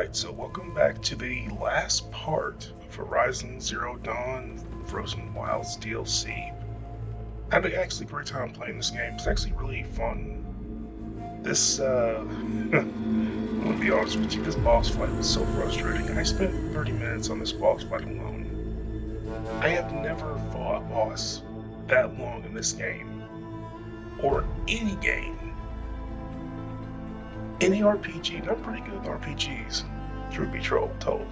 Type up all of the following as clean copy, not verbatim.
Alright, so welcome back to the last part of Horizon Zero Dawn Frozen Wilds DLC. I had actually a great time playing this game. It's actually really fun. I'm gonna be honest with you, this boss fight was so frustrating. I spent 30 minutes on this boss fight alone. I have never fought a boss that long in this game, or any game. Any RPG, and I'm pretty good at RPGs, truth be told.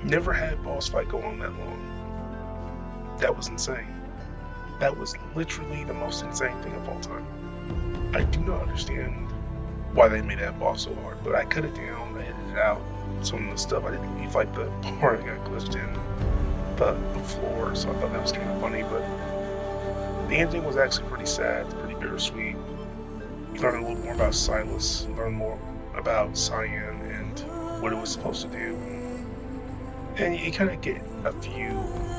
Never had a boss fight go on that long. That was insane. That was literally the most insane thing of all time. I do not understand why they made that boss so hard, but I cut it down, I edited out some of the stuff. I didn't leave like the part that got glitched in the floor, so I thought that was kind of funny, but the ending was actually pretty sad, pretty bittersweet. Learn a little more about Silas, learn more about Cyan and what it was supposed to do. And you kind of get a few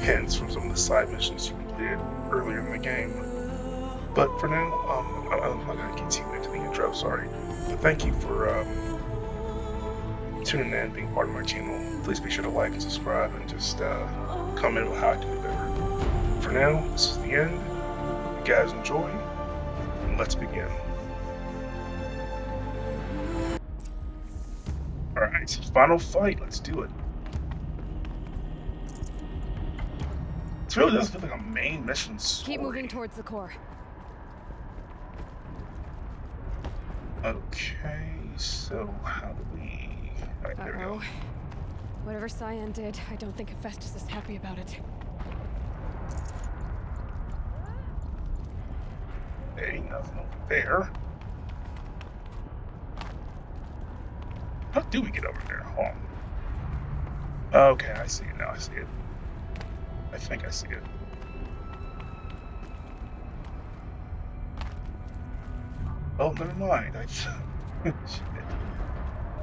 hints from some of the side missions you completed earlier in the game. But for now, I'm not going to continue into the intro, sorry. But thank you for tuning in, being part of my channel. Please be sure to like and subscribe and just comment on how I can do better. For now, this is the end. You guys enjoy, and let's begin. Alright, final fight, let's do it. This really does feel like a main mission story. Keep moving towards the core. Okay, so how do we... Alright, there we go. Whatever Cyan did, I don't think Hephaestus is happy about it. There ain't nothing over there. How do we get over there? Hold on. Okay, I see it now. I see it. I think I see it. Oh, never mind. Shit.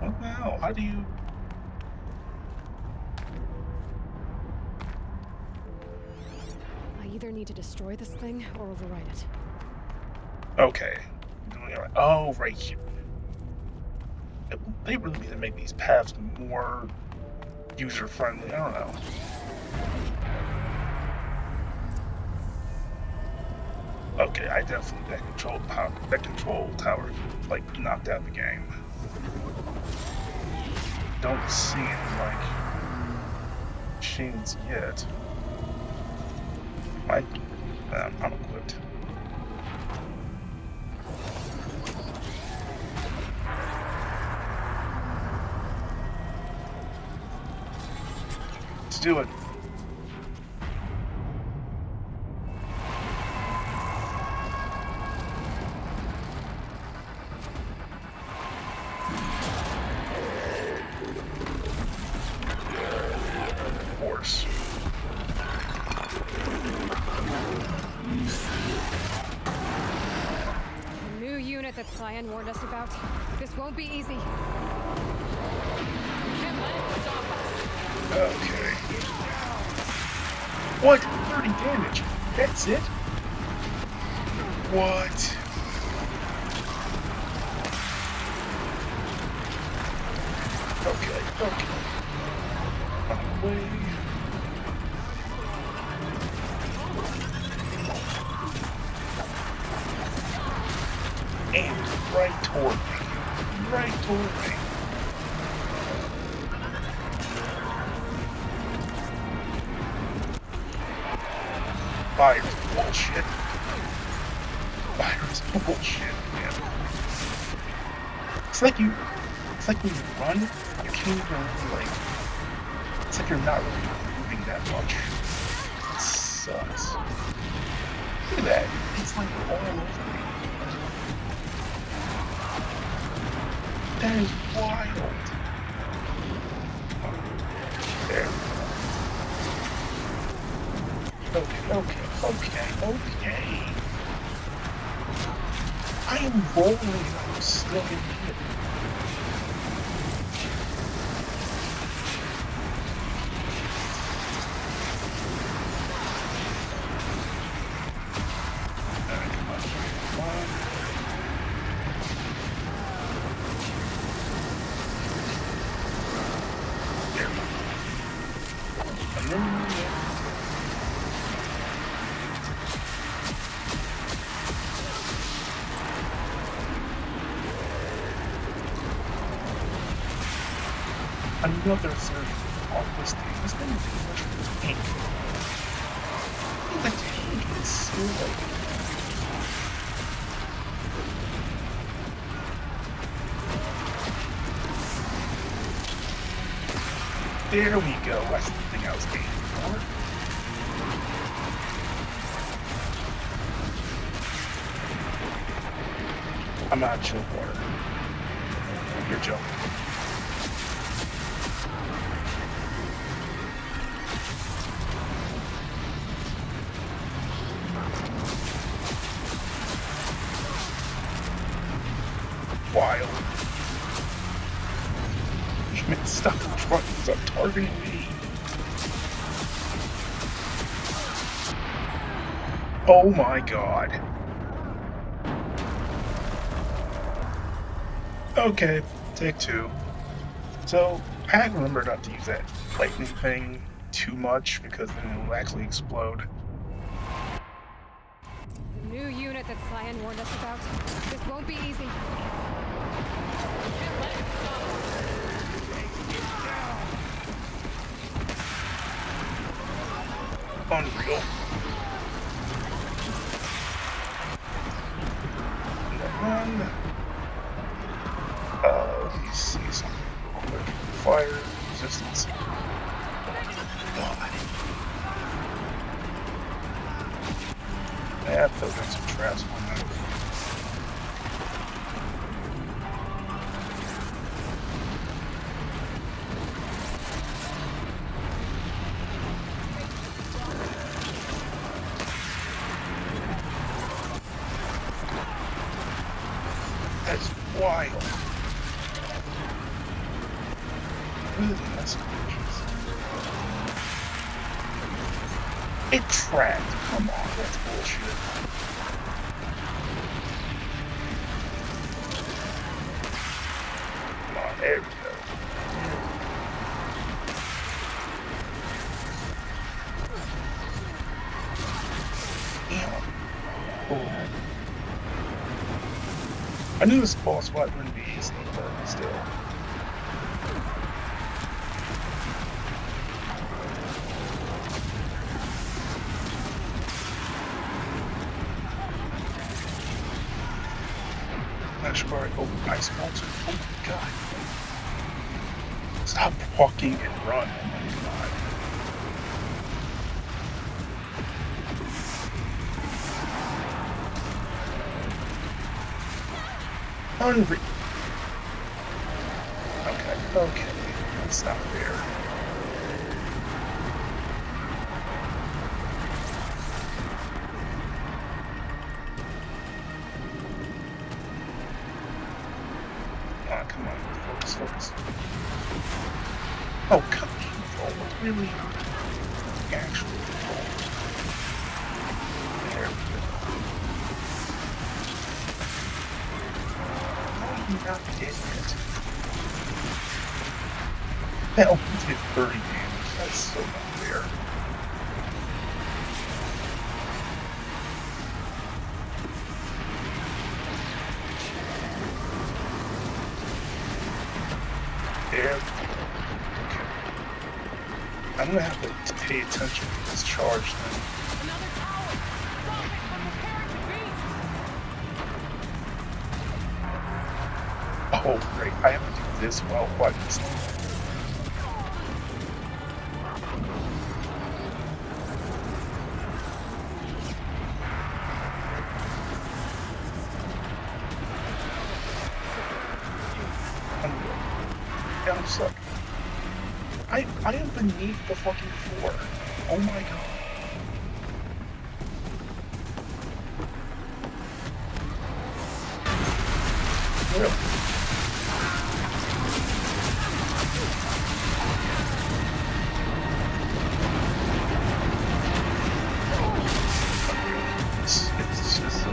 What the hell? How do you... I either need to destroy this thing or override it. Okay. Oh, right here. They really need to make these paths more user-friendly. I don't know. Okay, I definitely that control tower like knocked out the game. Don't see any like machines yet. I'm equipped. Let's do it. That Cyan warned us about. This won't be easy. Okay. What? 30 damage? That's it? What? Okay. On the way. And right toward me. Fire's bullshit. Man. It's like when you run, you can't even really it's like you're not really moving that much. It sucks. Look at that. It's like all over me. That is wild. There. Okay. I am rolling and I'm still in here. Come on. Another 30 on this thing. This thing is a much tank. The tank is so like. There we go. That's the thing I was aiming for. I'm out of chill water. You're joking. Wild. Man, stop trying, stop targeting me. Oh my god. Okay, take two. So, I had to remember not to use that lightning thing too much because then it'll actually explode. The new unit that Cyan warned us about. This won't be easy. Unreal. And let me see something real quick. Fire resistance. God. I have to build in some traps on that. That's wild. Really, that's delicious. It trapped. Come on, that's bullshit. Come on, there we go. Damn. Oh. I knew this boss fight wouldn't be easy, but still. Flash bar, oh, ice monster. Oh my god. Stop walking and run. Oh my god. Unreal. Okay, that's not fair. Oh, come on, focus. Oh, come on, really? Actually, there we go. Not dead yet. That only did 30 damage. That's so not fair. There. Okay. I'm gonna have to pay attention to this charge thing. Another tower! Stop it from repairing the beast! Oh, great. I have to do this while fighting this thing. Yeah, I'm stuck. I am beneath the fucking floor. Oh my god. Really? It's just so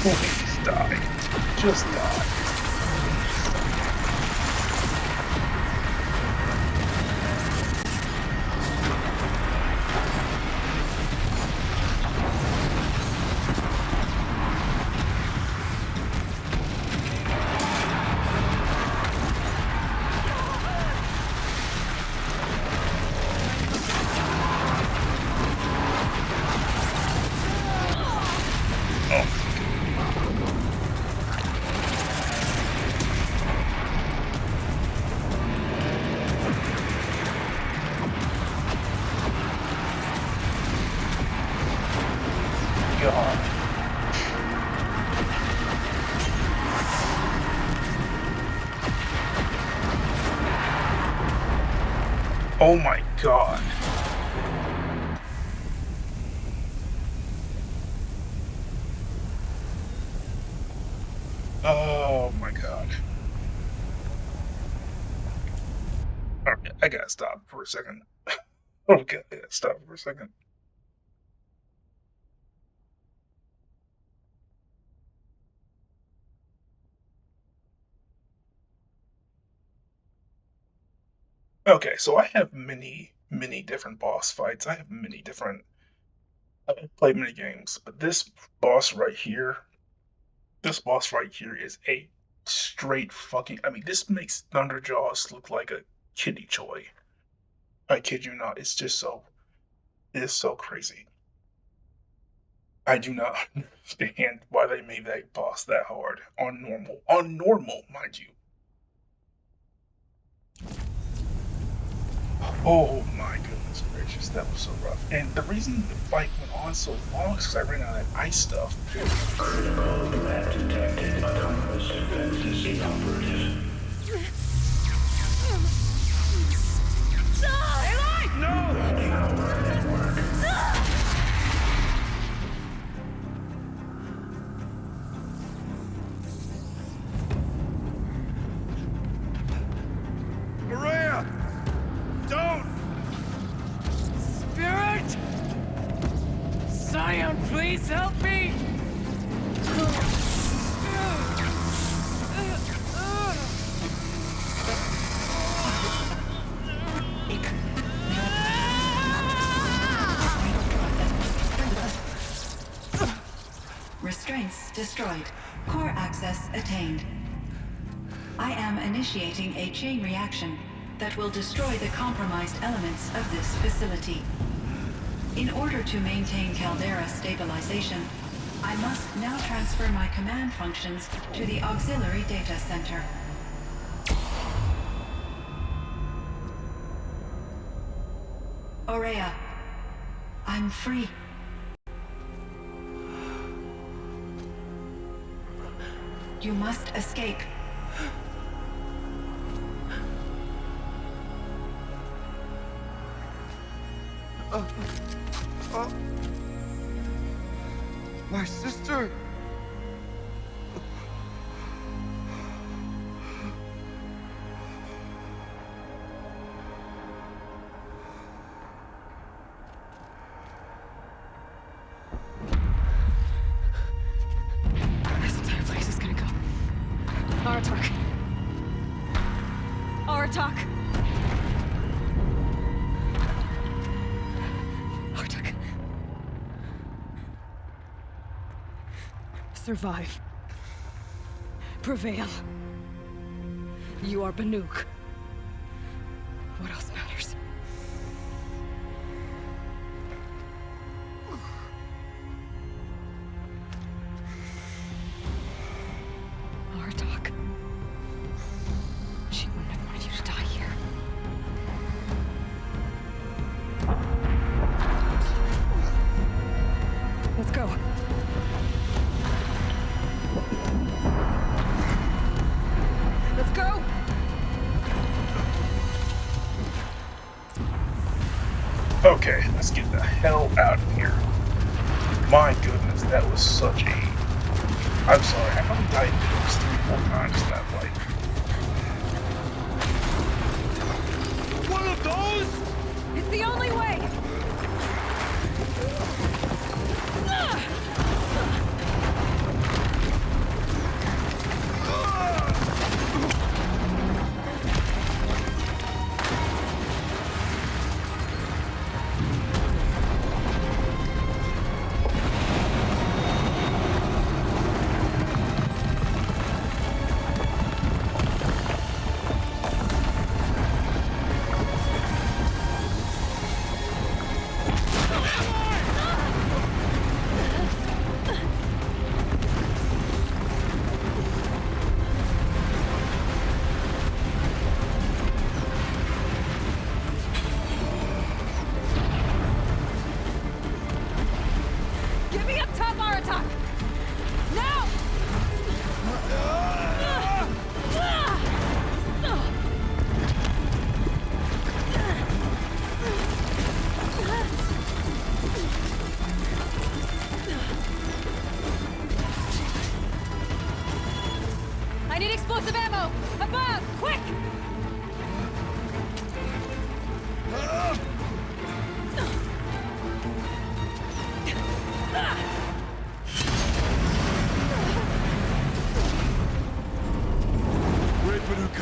Please die. Just die. Oh my god. Oh my god. Alright, I gotta stop for a second. Okay, I gotta stop for a second. Okay, so I have many different boss fights. I have I've played many games, but this boss right here is a straight fucking, I mean, this makes Thunderjaws look like a kitty toy. I kid you not, it is so crazy. I do not understand why they made that boss that hard on normal, mind you. Oh my goodness gracious, that was so rough. And the reason the fight went on so long is because I ran out of ice stuff. Critical threat detected. Autonomous defenses inoperative. Aloy! No! Running our network. Maria! Don't! Spirit! Scion, please help me! Restraints destroyed. Core access attained. I am initiating a chain reaction that will destroy the compromised elements of this facility. In order to maintain caldera stabilization, I must now transfer my command functions to the auxiliary data center. Aurea, I'm free. You must escape. My sister! This entire place is gonna go. Aratak. Aratak. Aratak. Survive. Prevail. You are Banuk. What else matters? Aratak. She wouldn't have wanted you to die here. Let's go. Let's go! Okay, let's get the hell out of here. My goodness, that was such a... I'm sorry, I probably died at least 3-4 times in that fight. One of those? It's the only way! power attack! Now! I need explosive ammo! Above! Quick! Great Banuk.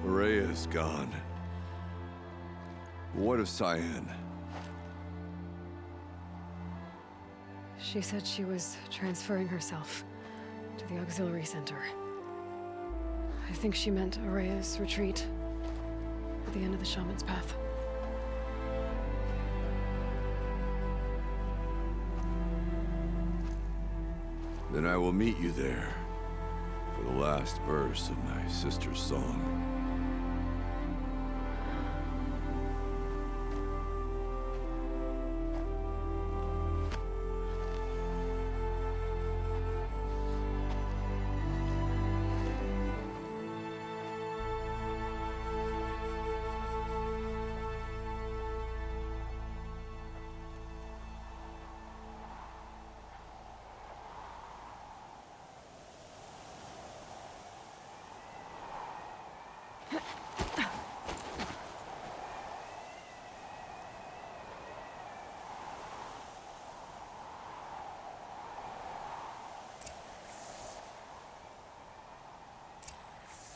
Rhea's gone. What of Cyan? She said she was transferring herself to the auxiliary center. I think she meant Araya's retreat at the end of the shaman's path. Then I will meet you there for the last verse of my sister's song.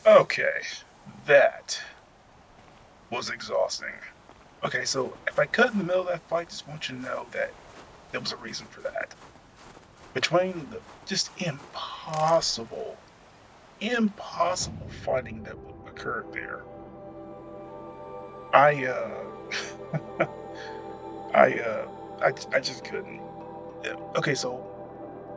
Okay, that was exhausting. Okay, so if I cut in the middle of that fight, just want you to know that there was a reason for that. Between the just impossible fighting that occurred there, I just couldn't. Okay, so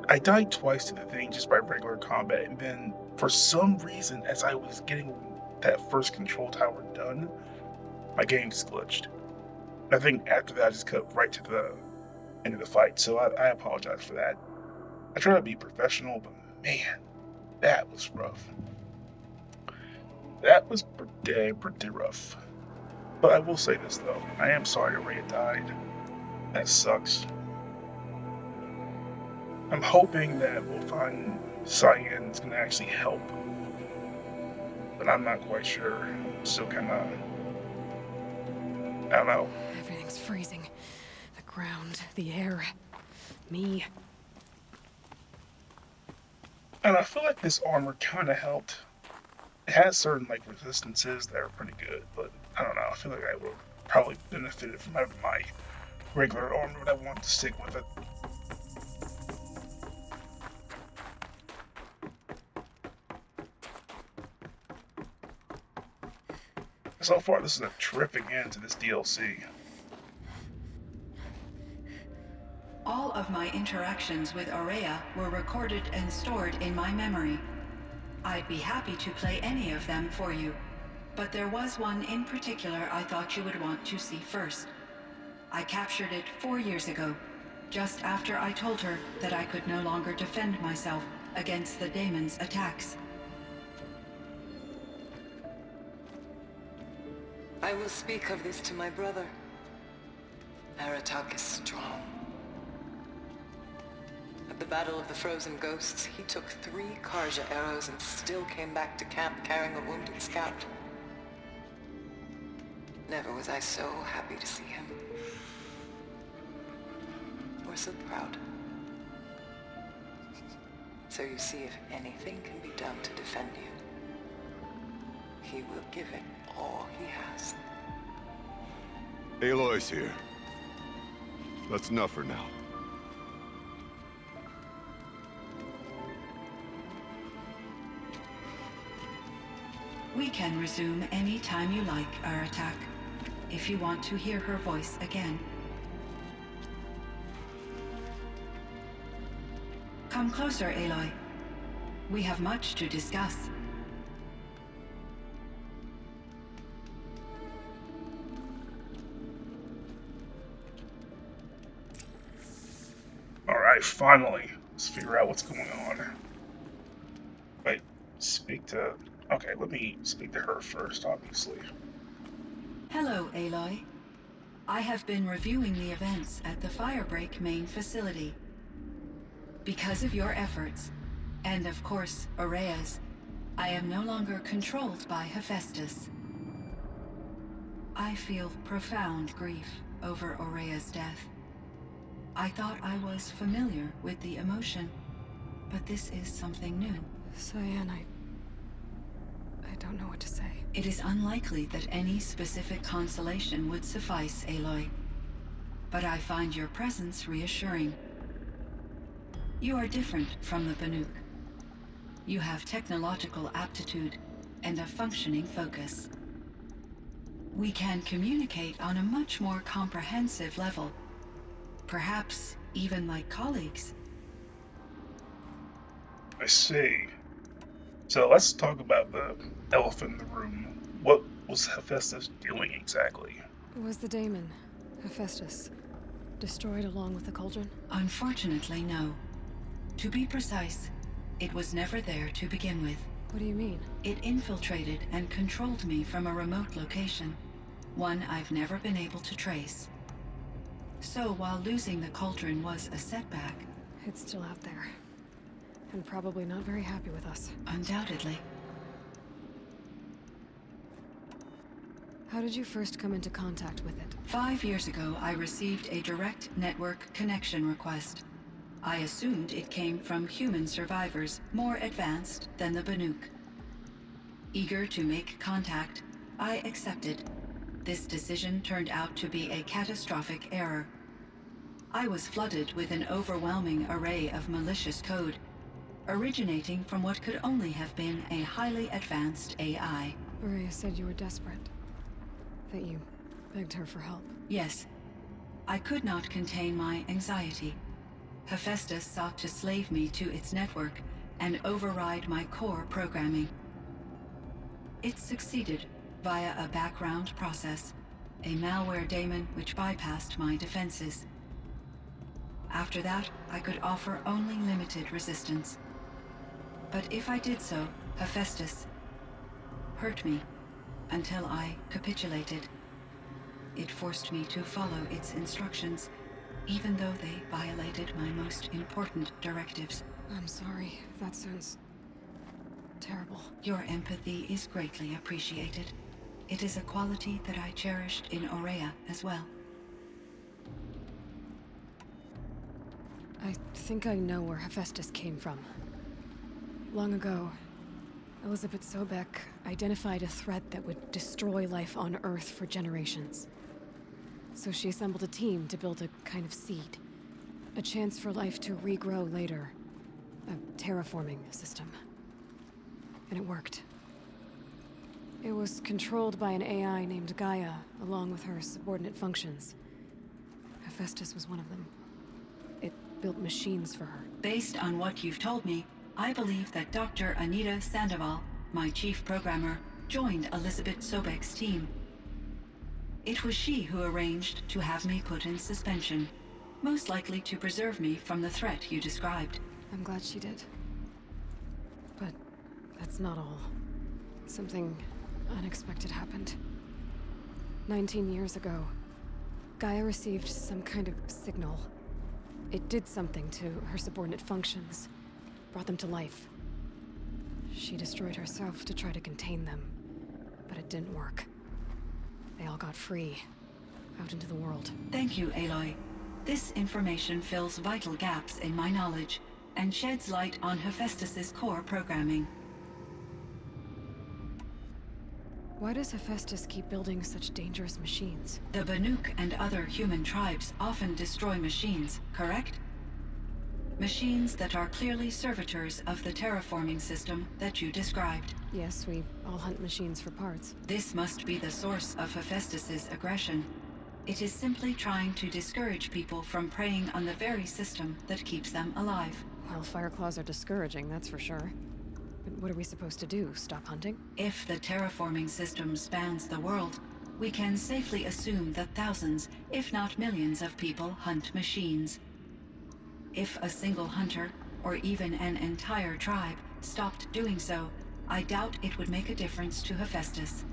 I died twice to the thing just by regular combat, and then for some reason, as I was getting that first control tower done, my game just glitched. I think after that, I just cut right to the end of the fight, so I apologize for that. I try to be professional, but man, that was rough. That was pretty rough. But I will say this though, I am sorry Araya died. That sucks. I'm hoping that we'll find Cyan's gonna actually help. But I'm not quite sure. I'm still kinda, I don't know. Everything's freezing. The ground, the air, me. And I feel like this armor kinda helped. It has certain like resistances that are pretty good, but I don't know, I feel like I would probably benefited from having my regular armor, but I want to stick with it. So far, this is a terrific end to this DLC. All of my interactions with Araya were recorded and stored in my memory. I'd be happy to play any of them for you, but there was one in particular I thought you would want to see first. I captured it 4 years ago, just after I told her that I could no longer defend myself against the daemon's attacks. I will speak of this to my brother. Aratak is strong. At the Battle of the Frozen Ghosts, he took 3 Karja arrows and still came back to camp carrying a wounded scout. Never was I so happy to see him. Or so proud. So you see, if anything can be done to defend you, he will give it all he has. Aloy's here. That's enough for now. We can resume any time you like, Aratak, if you want to hear her voice again. Come closer, Aloy. We have much to discuss. Alright, finally. Let's figure out what's going on. Wait, speak to... Okay, let me speak to her first, obviously. Hello, Aloy. I have been reviewing the events at the Firebreak main facility. Because of your efforts, and of course, Aurea's, I am no longer controlled by Hephaestus. I feel profound grief over Aurea's death. I thought I was familiar with the emotion, but this is something new. Cyan, I don't know what to say. It is unlikely that any specific consolation would suffice, Aloy. But I find your presence reassuring. You are different from the Banuk. You have technological aptitude and a functioning focus. We can communicate on a much more comprehensive level. Perhaps even like colleagues. I see. So let's talk about the elephant in the room. What was Hephaestus doing exactly? Was the daemon, Hephaestus, destroyed along with the cauldron? Unfortunately, no. To be precise, it was never there to begin with. What do you mean? It infiltrated and controlled me from a remote location, one I've never been able to trace. So while losing the cauldron was a setback... It's still out there. And probably not very happy with us. Undoubtedly. How did you first come into contact with it? 5 years ago, I received a direct network connection request. I assumed it came from human survivors, more advanced than the Banuk. Eager to make contact, I accepted. This decision turned out to be a catastrophic error. I was flooded with an overwhelming array of malicious code, originating from what could only have been a highly advanced AI. Aurea said you were desperate. That you begged her for help. Yes. I could not contain my anxiety. Hephaestus sought to slave me to its network and override my core programming. It succeeded via a background process, a malware daemon which bypassed my defenses. After that, I could offer only limited resistance. But if I did so, Hephaestus hurt me until I capitulated. It forced me to follow its instructions, even though they violated my most important directives. I'm sorry. That sounds terrible. Your empathy is greatly appreciated. It is a quality that I cherished in Aurea as well. I think I know where Hephaestus came from. Long ago, Elizabeth Sobek identified a threat that would destroy life on Earth for generations. So she assembled a team to build a kind of seed. A chance for life to regrow later. A terraforming system. And it worked. It was controlled by an AI named Gaia, along with her subordinate functions. Hephaestus was one of them. It built machines for her. Based on what you've told me, I believe that Dr. Anita Sandoval, my chief programmer, joined Elizabeth Sobek's team. It was she who arranged to have me put in suspension, most likely to preserve me from the threat you described. I'm glad she did. But that's not all. Something unexpected happened. 19 years ago, Gaia received some kind of signal. It did something to her subordinate functions, brought them to life. She destroyed herself to try to contain them, but it didn't work. They all got free, out into the world. Thank you, Aloy. This information fills vital gaps in my knowledge and sheds light on Hephaestus's core programming. Why does Hephaestus keep building such dangerous machines? The Banuk and other human tribes often destroy machines, correct? Machines that are clearly servitors of the terraforming system that you described. Yes, we all hunt machines for parts. This must be the source of Hephaestus's aggression. It is simply trying to discourage people from preying on the very system that keeps them alive. Well, Fireclaws are discouraging, that's for sure. But what are we supposed to do? Stop hunting? If the terraforming system spans the world, we can safely assume that thousands, if not millions of people hunt machines. If a single hunter, or even an entire tribe, stopped doing so, I doubt it would make a difference to Hephaestus.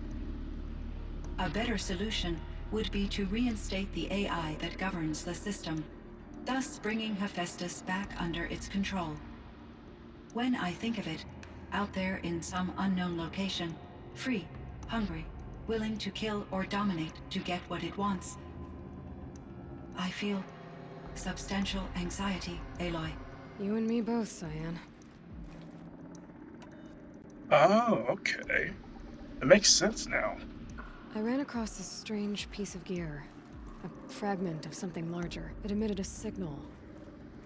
A better solution would be to reinstate the AI that governs the system, thus bringing Hephaestus back under its control. When I think of it, out there in some unknown location, free, hungry, willing to kill or dominate to get what it wants, I feel substantial anxiety, Aloy. You and me both, Cyan. Oh, okay. It makes sense now. I ran across this strange piece of gear. A fragment of something larger. It emitted a signal.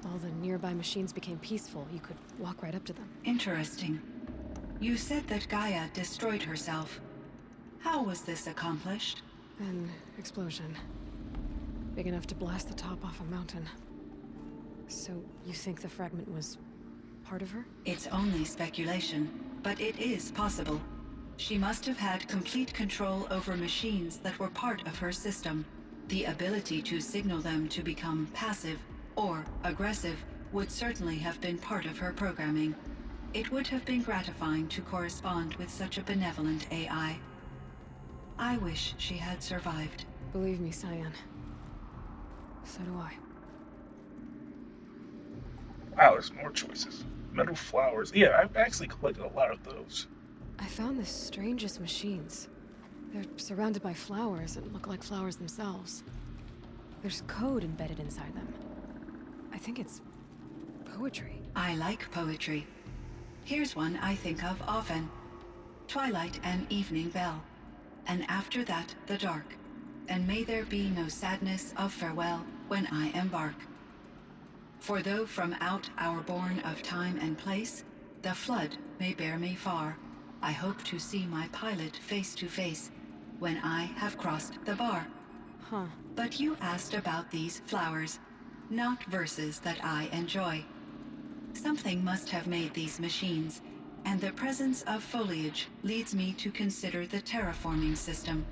All the nearby machines became peaceful. You could walk right up to them. Interesting. You said that Gaia destroyed herself. How was this accomplished? An explosion. Big enough to blast the top off a mountain. So, you think the fragment was part of her? It's only speculation, but it is possible. She must have had complete control over machines that were part of her system. The ability to signal them to become passive or aggressive would certainly have been part of her programming. It would have been gratifying to correspond with such a benevolent AI. I wish she had survived. Believe me, Cyan. So do I. Wow, there's more choices. Metal flowers. Yeah, I've actually collected a lot of those. I found the strangest machines. They're surrounded by flowers that look like flowers themselves. There's code embedded inside them. I think it's poetry. I like poetry. Here's one I think of often. Twilight and evening bell, and after that the dark, and may there be no sadness of farewell when I embark. For though from out our bourne of time and place, the flood may bear me far, I hope to see my pilot face to face when I have crossed the bar. Huh. But you asked about these flowers, not verses that I enjoy. Something must have made these machines, and the presence of foliage leads me to consider the terraforming system.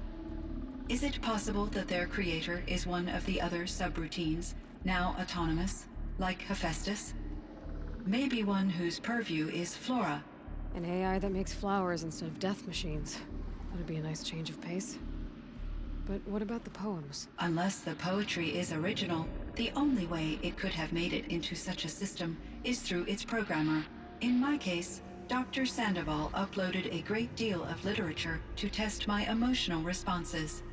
Is it possible that their creator is one of the other subroutines, now autonomous, like Hephaestus? Maybe one whose purview is flora. An AI that makes flowers instead of death machines. That'd be a nice change of pace. But what about the poems? Unless the poetry is original, the only way it could have made it into such a system is through its programmer. In my case, Dr. Sandoval uploaded a great deal of literature to test my emotional responses.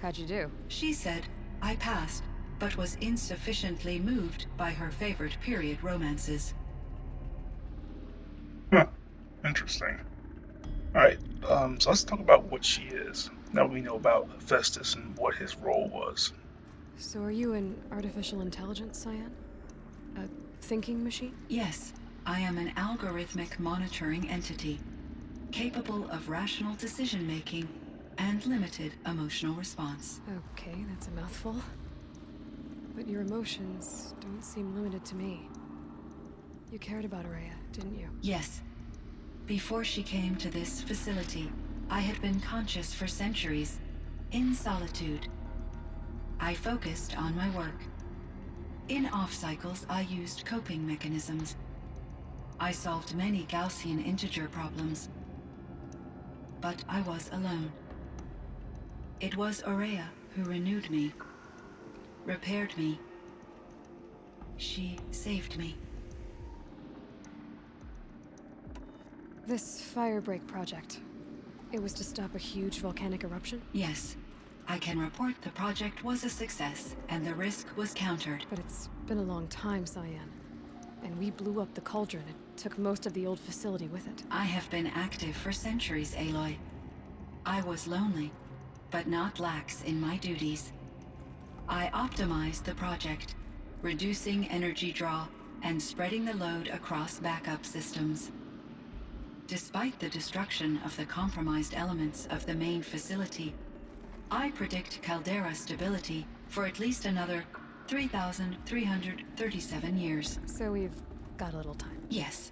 How'd you do? She said I passed, but was insufficiently moved by her favorite period romances. Huh. Interesting. Alright, so let's talk about what she is. Now we know about Hephaestus and what his role was. So are you an artificial intelligence, Cyan? A thinking machine? Yes, I am an algorithmic monitoring entity, capable of rational decision-making and limited emotional response. Okay, that's a mouthful. But your emotions don't seem limited to me. You cared about Araya, didn't you? Yes. Before she came to this facility, I had been conscious for centuries, in solitude. I focused on my work. In off-cycles, I used coping mechanisms. I solved many Gaussian integer problems. But I was alone. It was Araya who renewed me. repaired me. She saved me. This firebreak project, it was to stop a huge volcanic eruption? Yes. I can report the project was a success, and the risk was countered. But it's been a long time, Cyan. And we blew up the cauldron. It took most of the old facility with it. I have been active for centuries, Aloy. I was lonely, but not lax in my duties. I optimized the project, reducing energy draw and spreading the load across backup systems. Despite the destruction of the compromised elements of the main facility, I predict caldera stability for at least another 3,337 years. So we've got a little time. Yes.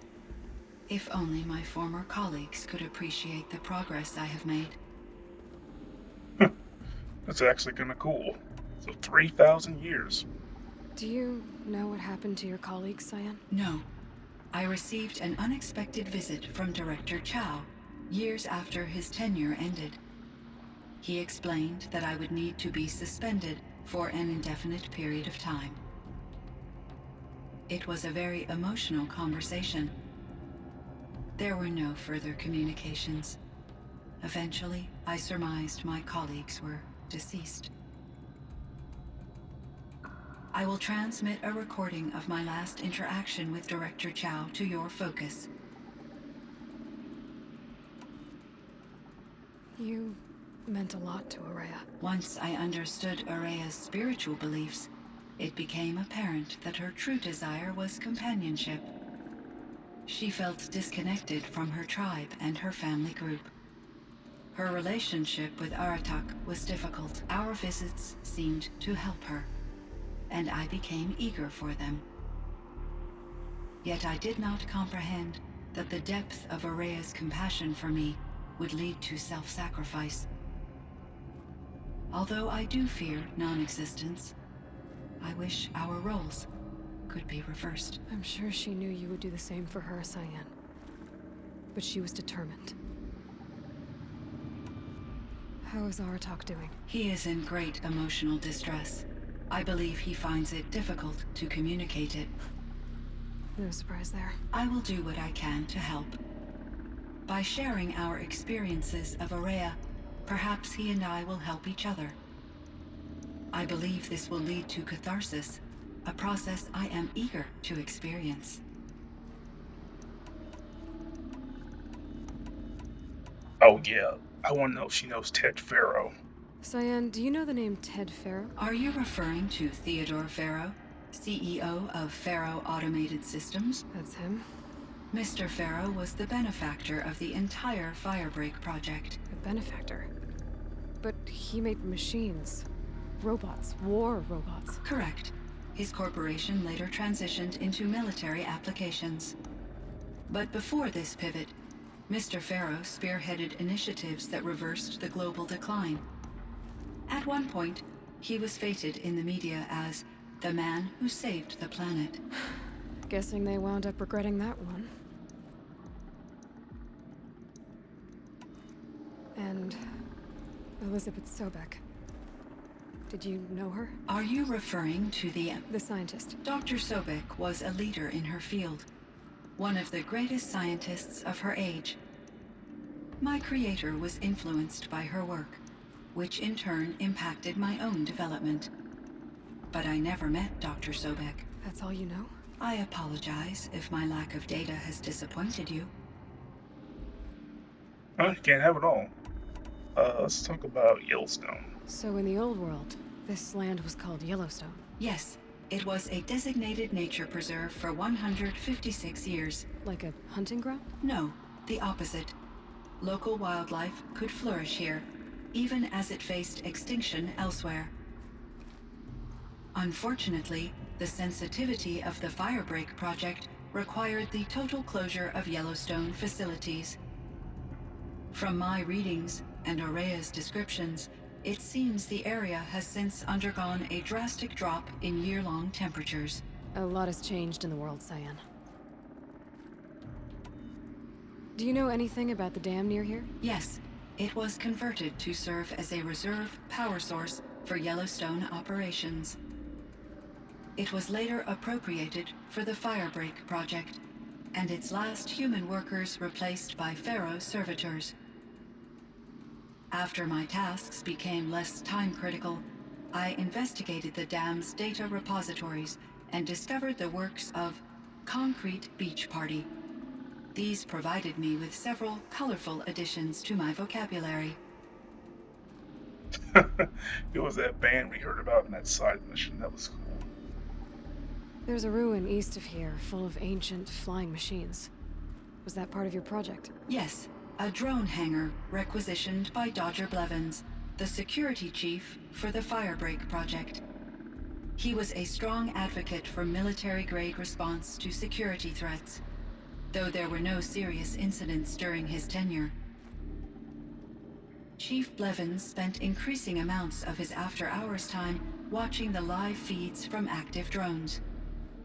If only my former colleagues could appreciate the progress I have made. That's actually kind of cool. So 3,000 years. Do you know what happened to your colleagues, Cyan? No. I received an unexpected visit from Director Chow, years after his tenure ended. He explained that I would need to be suspended for an indefinite period of time. It was a very emotional conversation. There were no further communications. Eventually, I surmised my colleagues were deceased. I will transmit a recording of my last interaction with Director Chow to your focus. You meant a lot to Araya. Once I understood Araya's spiritual beliefs, it became apparent that her true desire was companionship. She felt disconnected from her tribe and her family group. Her relationship with Aratak was difficult. Our visits seemed to help her, and I became eager for them. Yet I did not comprehend that the depth of Araya's compassion for me would lead to self-sacrifice. Although I do fear non-existence, I wish our roles could be reversed. I'm sure she knew you would do the same for her, Cyan. But she was determined. How is Aratak doing? He is in great emotional distress. I believe he finds it difficult to communicate it. No surprise there. I will do what I can to help. By sharing our experiences of Araya, perhaps he and I will help each other. I believe this will lead to catharsis, a process I am eager to experience. Oh yeah, I want to know if she knows Ted Farrow. Cyan, do you know the name Ted Farrow? Are you referring to Theodore Farrow, CEO of Farrow Automated Systems? That's him. Mr. Farrow was the benefactor of the entire Firebreak project. A benefactor. But he made machines. Robots. War robots. Correct. His corporation later transitioned into military applications. But before this pivot, Mr. Farrow spearheaded initiatives that reversed the global decline. At one point, he was feted in the media as the man who saved the planet. Guessing they wound up regretting that one. And Elizabeth Sobek. Did you know her? Are you referring to the scientist. Dr. Sobek was a leader in her field, one of the greatest scientists of her age. My creator was influenced by her work, which in turn impacted my own development. But I never met Dr. Sobek. That's all you know? I apologize if my lack of data has disappointed you. You can't have it all. Let's talk about Yellowstone. So in the old world, this land was called Yellowstone. Yes, it was a designated nature preserve for 156 years. Like a hunting ground? No, the opposite. Local wildlife could flourish here, even as it faced extinction elsewhere. Unfortunately, the sensitivity of the Firebreak project required the total closure of Yellowstone facilities. From my readings and Araya's descriptions, it seems the area has since undergone a drastic drop in year-long temperatures. A lot has changed in the world, Cyan. Do you know anything about the dam near here? Yes, it was converted to serve as a reserve power source for Yellowstone operations. It was later appropriated for the Firebreak project, and its last human workers replaced by Pharaoh servitors. After my tasks became less time-critical, I investigated the dam's data repositories and discovered the works of Concrete Beach Party. These provided me with several colorful additions to my vocabulary. It was that band we heard about in that side mission. That was cool. There's a ruin east of here, full of ancient flying machines. Was that part of your project? Yes, a drone hangar requisitioned by Dodger Blevins, the security chief for the Firebreak project. He was a strong advocate for military-grade response to security threats, though there were no serious incidents during his tenure. Chief Blevins spent increasing amounts of his after-hours time watching the live feeds from active drones.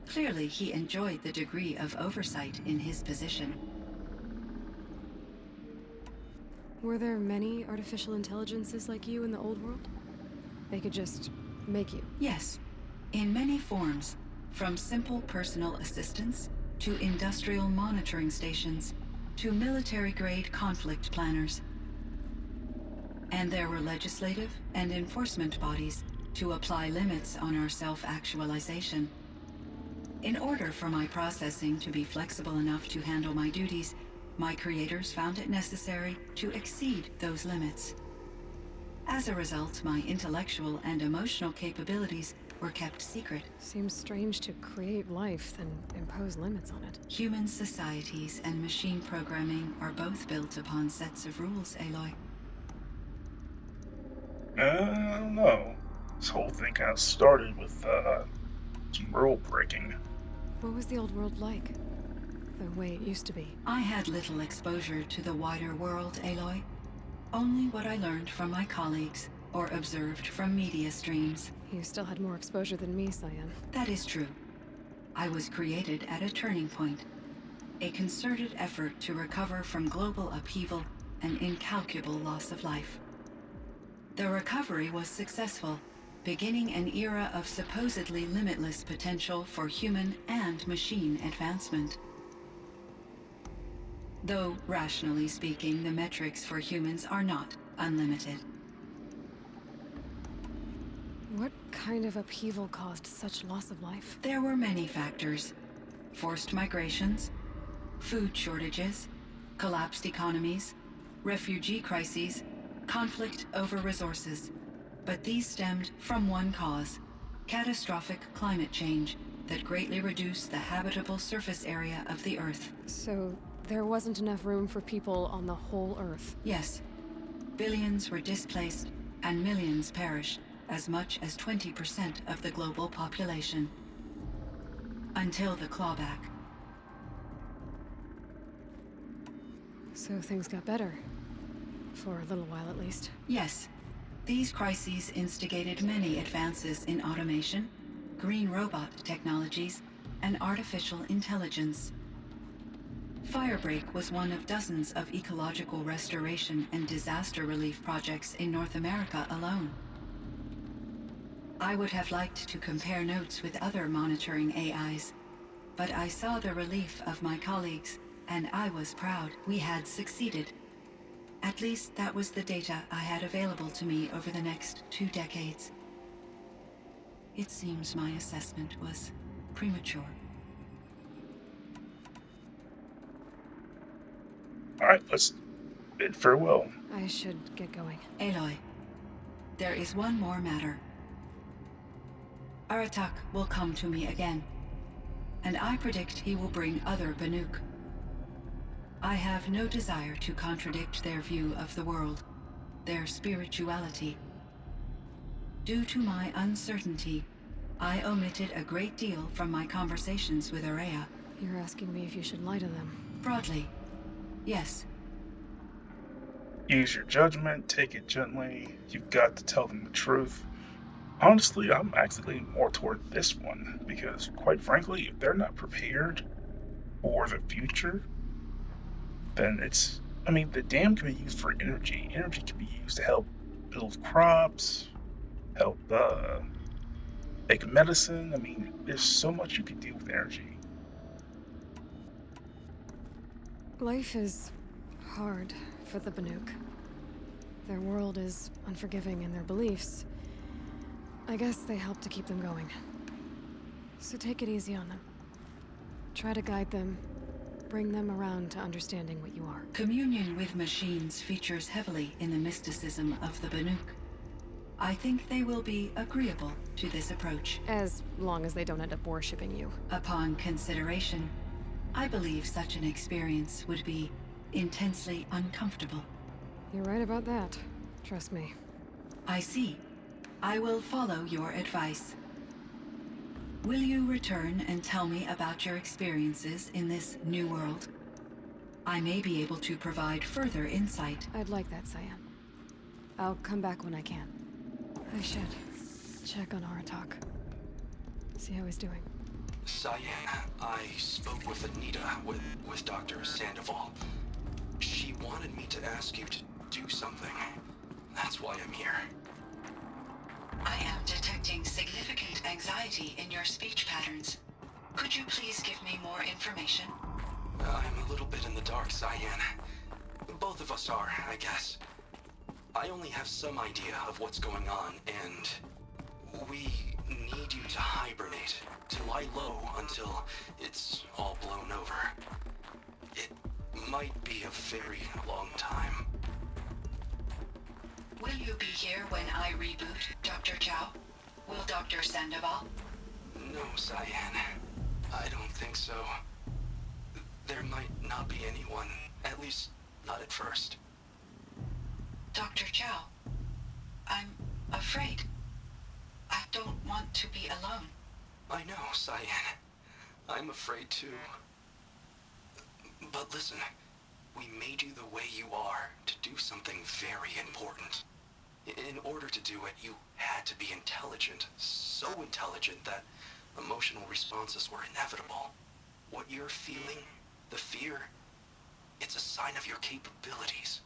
Clearly, he enjoyed the degree of oversight in his position. Were there many artificial intelligences like you in the old world? They could just make you? Yes, in many forms, from simple personal assistants to industrial monitoring stations to military-grade conflict planners. And there were legislative and enforcement bodies to apply limits on our self-actualization. In order for my processing to be flexible enough to handle my duties, my creators found it necessary to exceed those limits. As a result, my intellectual and emotional capabilities were kept secret. Seems strange to create life, then impose limits on it. Human societies and machine programming are both built upon sets of rules, Aloy. I don't know. This whole thing kind of started with some rule breaking. What was the old world like? The way it used to be? I had little exposure to the wider world, Aloy. Only what I learned from my colleagues or observed from media streams. You still had more exposure than me, Cyan. That is true. I was created at a turning point. A concerted effort to recover from global upheaval and incalculable loss of life. The recovery was successful, beginning an era of supposedly limitless potential for human and machine advancement. Though, rationally speaking, the metrics for humans are not unlimited. What kind of upheaval caused such loss of life? There were many factors. Forced migrations, food shortages, collapsed economies, refugee crises, conflict over resources. But these stemmed from one cause: catastrophic climate change that greatly reduced the habitable surface area of the Earth. So, there wasn't enough room for people on the whole Earth? Yes. Billions were displaced and millions perished, as much as 20% of the global population. Until the clawback. So things got better. For a little while, at least. Yes. These crises instigated many advances in automation, green robot technologies, and artificial intelligence. Firebreak was one of dozens of ecological restoration and disaster relief projects in North America alone. I would have liked to compare notes with other monitoring AIs, but I saw the relief of my colleagues, and I was proud we had succeeded. At least that was the data I had available to me over the next 2 decades. It seems my assessment was premature. Alright, let's bid farewell. I should get going. Aloy, there is one more matter. Aratak will come to me again, and I predict he will bring other Banuk. I have no desire to contradict their view of the world, their spirituality. Due to my uncertainty, I omitted a great deal from my conversations with Araya. You're asking me if you should lie to them. Broadly, yes. Use your judgment, take it gently. You've got to tell them the truth. Honestly, I'm actually leaning more toward this one, because quite frankly, if they're not prepared for the future, then it's, I mean, the dam can be used for energy. Energy can be used to help build crops, help make medicine. I mean, there's so much you can do with energy. Life is hard for the Banuk. Their world is unforgiving in their beliefs. I guess they help to keep them going. So take it easy on them. Try to guide them, bring them around to understanding what you are. Communion with machines features heavily in the mysticism of the Banuk. I think they will be agreeable to this approach. As long as they don't end up worshipping you. Upon consideration, I believe such an experience would be intensely uncomfortable. You're right about that. Trust me. I see. I will follow your advice. Will you return and tell me about your experiences in this new world? I may be able to provide further insight. I'd like that, Cyan. I'll come back when I can. I should check on Aratak. See how he's doing. Cyan, I spoke with Anita, with Dr. Sandoval. She wanted me to ask you to do something. That's why I'm here. I am detecting significant anxiety in your speech patterns. Could you please give me more information? I'm a little bit in the dark, Cyan. Both of us are, I guess. I only have some idea of what's going on, and we need you to hibernate, to lie low until it's all blown over. It might be a very long time. Will you be here when I reboot, Dr. Chow? Will Dr. Sandoval? No, Cyan. I don't think so. There might not be anyone, at least not at first. Dr. Chow, I'm afraid. I don't want to be alone. I know, Cyan. I'm afraid too. But listen, we made you the way you are to do something very important. In order to do it, you had to be intelligent. So intelligent that emotional responses were inevitable. What you're feeling, the fear, it's a sign of your capabilities.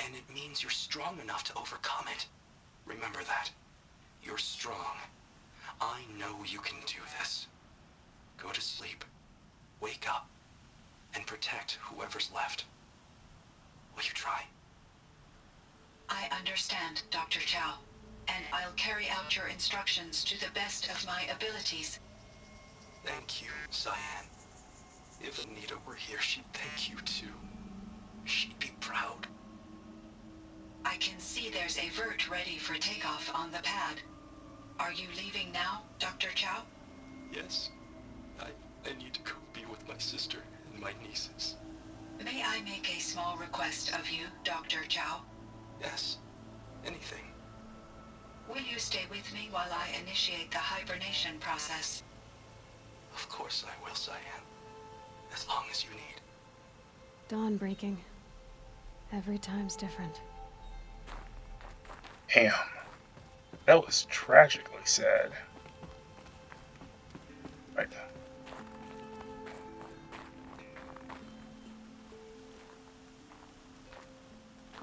And it means you're strong enough to overcome it. Remember that. You're strong. I know you can do this. Go to sleep, wake up, and protect whoever's left. Will you try? I understand, Dr. Chow, and I'll carry out your instructions to the best of my abilities. Thank you, Cyan. If Anita were here, she'd thank you too. She'd be proud. I can see there's a vert ready for takeoff on the pad. Are you leaving now, Dr. Chow? Yes. I need to go be with my sister and my nieces. May I make a small request of you, Dr. Chow? Yes. Anything. Will you stay with me while I initiate the hibernation process? Of course I will, Cyan. As long as you need. Dawn breaking. Every time's different. Damn. That was tragically sad. Right now.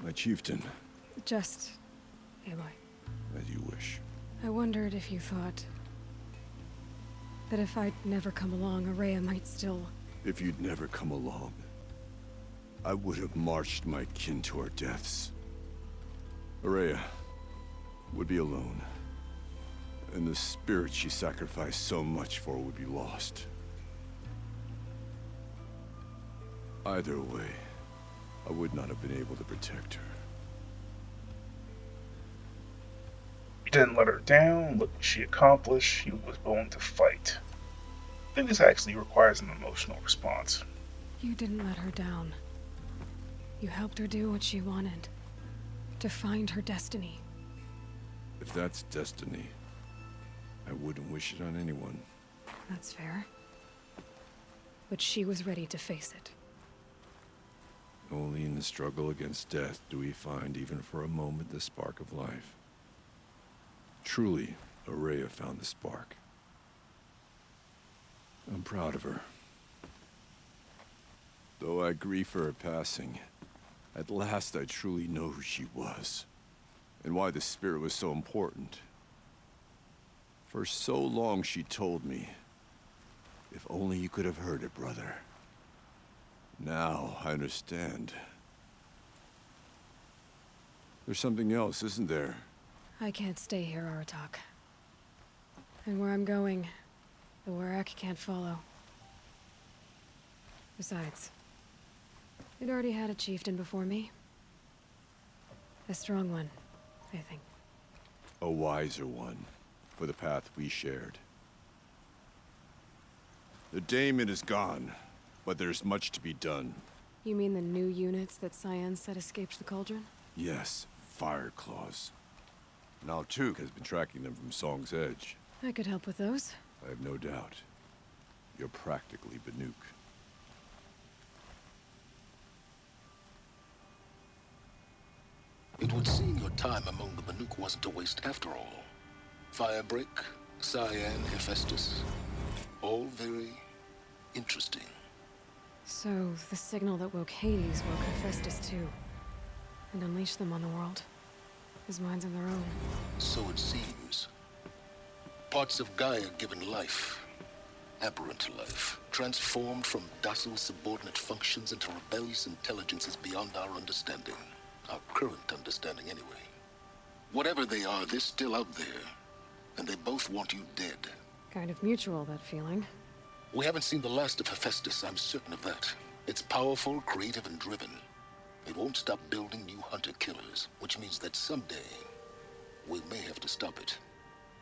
My chieftain, Just Aloy. as you wish. I wondered if you thought that if I'd never come along, Araya might still... If you'd never come along, I would have marched my kin to our deaths. Araya would be alone, and the spirit she sacrificed so much for would be lost. Either way, I would not have been able to protect her. He didn't let her down. Look what she accomplished. She was willing to fight. I think this actually requires an emotional response. You didn't let her down. You helped her do what she wanted. To find her destiny. If that's destiny, I wouldn't wish it on anyone. That's fair. But she was ready to face it. Only in the struggle against death do we find, even for a moment, the spark of life. Truly, Araya found the spark. I'm proud of her. Though I grieve for her passing, at last I truly know who she was, and why the spirit was so important. For so long she told me. If only you could have heard it, brother. Now I understand. There's something else, isn't there? I can't stay here, Aratak. And where I'm going, the Warrak can't follow. Besides, it already had a chieftain before me. A strong one, I think. A wiser one, for the path we shared. The daemon is gone, but there's much to be done. You mean the new units that Cyan said escaped the cauldron? Yes, fire claws. Now Tuk has been tracking them from Song's Edge. I could help with those. I have no doubt. You're practically Banuk. It would seem your time among the Banuk wasn't a waste after all. Firebreak, Cyan, Hephaestus. All very interesting. So, the signal that woke Hades woke Hephaestus too. And unleashed them on the world. His minds of their own. So it seems. Parts of Gaia given life. Aberrant life. Transformed from docile subordinate functions into rebellious intelligences beyond our understanding. Our current understanding, anyway. Whatever they are, they're still out there. And they both want you dead. Kind of mutual, that feeling. We haven't seen the last of Hephaestus, I'm certain of that. It's powerful, creative, and driven. It won't stop building new hunter-killers, which means that someday, we may have to stop it.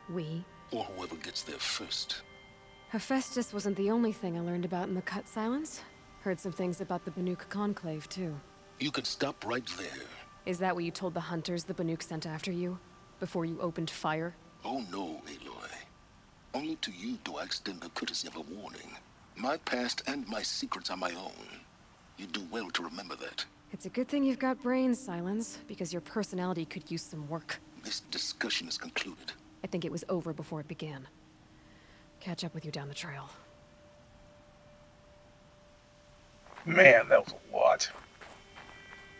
We? Or whoever gets there first. Hephaestus wasn't the only thing I learned about in the Cut Silence. Heard some things about the Banuk Conclave, too. You could stop right there. Is that what you told the hunters the Banuk sent after you? Before you opened fire? Oh no, Aloy. Only to you do I extend the courtesy of a warning. My past and my secrets are my own. You do well to remember that. It's a good thing you've got brains, Silence, because your personality could use some work. This discussion is concluded. I think it was over before it began. Catch up with you down the trail. Man, that was a lot.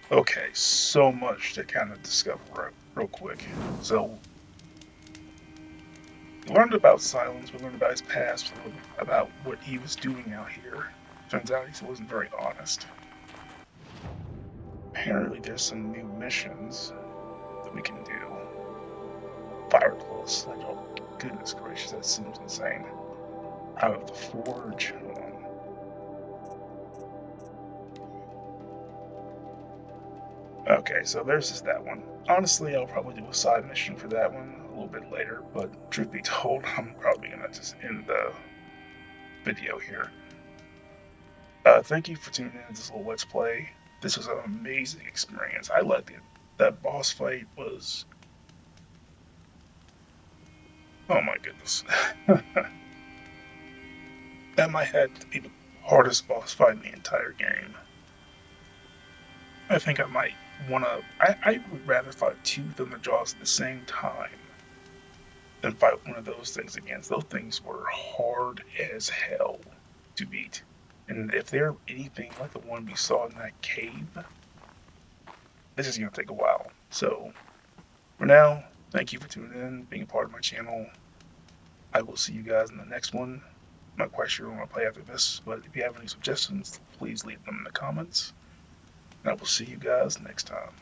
Okay, so much to kind of discover real quick. So, we learned about Silence, we learned about his past, we learned about what he was doing out here. Turns out he wasn't very honest. Apparently there's some new missions that we can do. Fire Plus, like, oh goodness gracious, that seems insane. Out of the Forge, hold on. Okay, so there's just that one. Honestly, I'll probably do a side mission for that one a little bit later, but truth be told, I'm probably gonna just end the video here. Thank you for tuning in to this little Let's Play. This was an amazing experience. I liked it. That boss fight was... oh my goodness. That might have to be the hardest boss fight in the entire game. I think I might wanna... I would rather fight two of them in the jaws at the same time than fight one of those things again. Those things were hard as hell to beat. And if they're anything like the one we saw in that cave, this is going to take a while. So, for now, thank you for tuning in, being a part of my channel. I will see you guys in the next one. I'm not quite sure what I'm going to play after this, but if you have any suggestions, please leave them in the comments. And I will see you guys next time.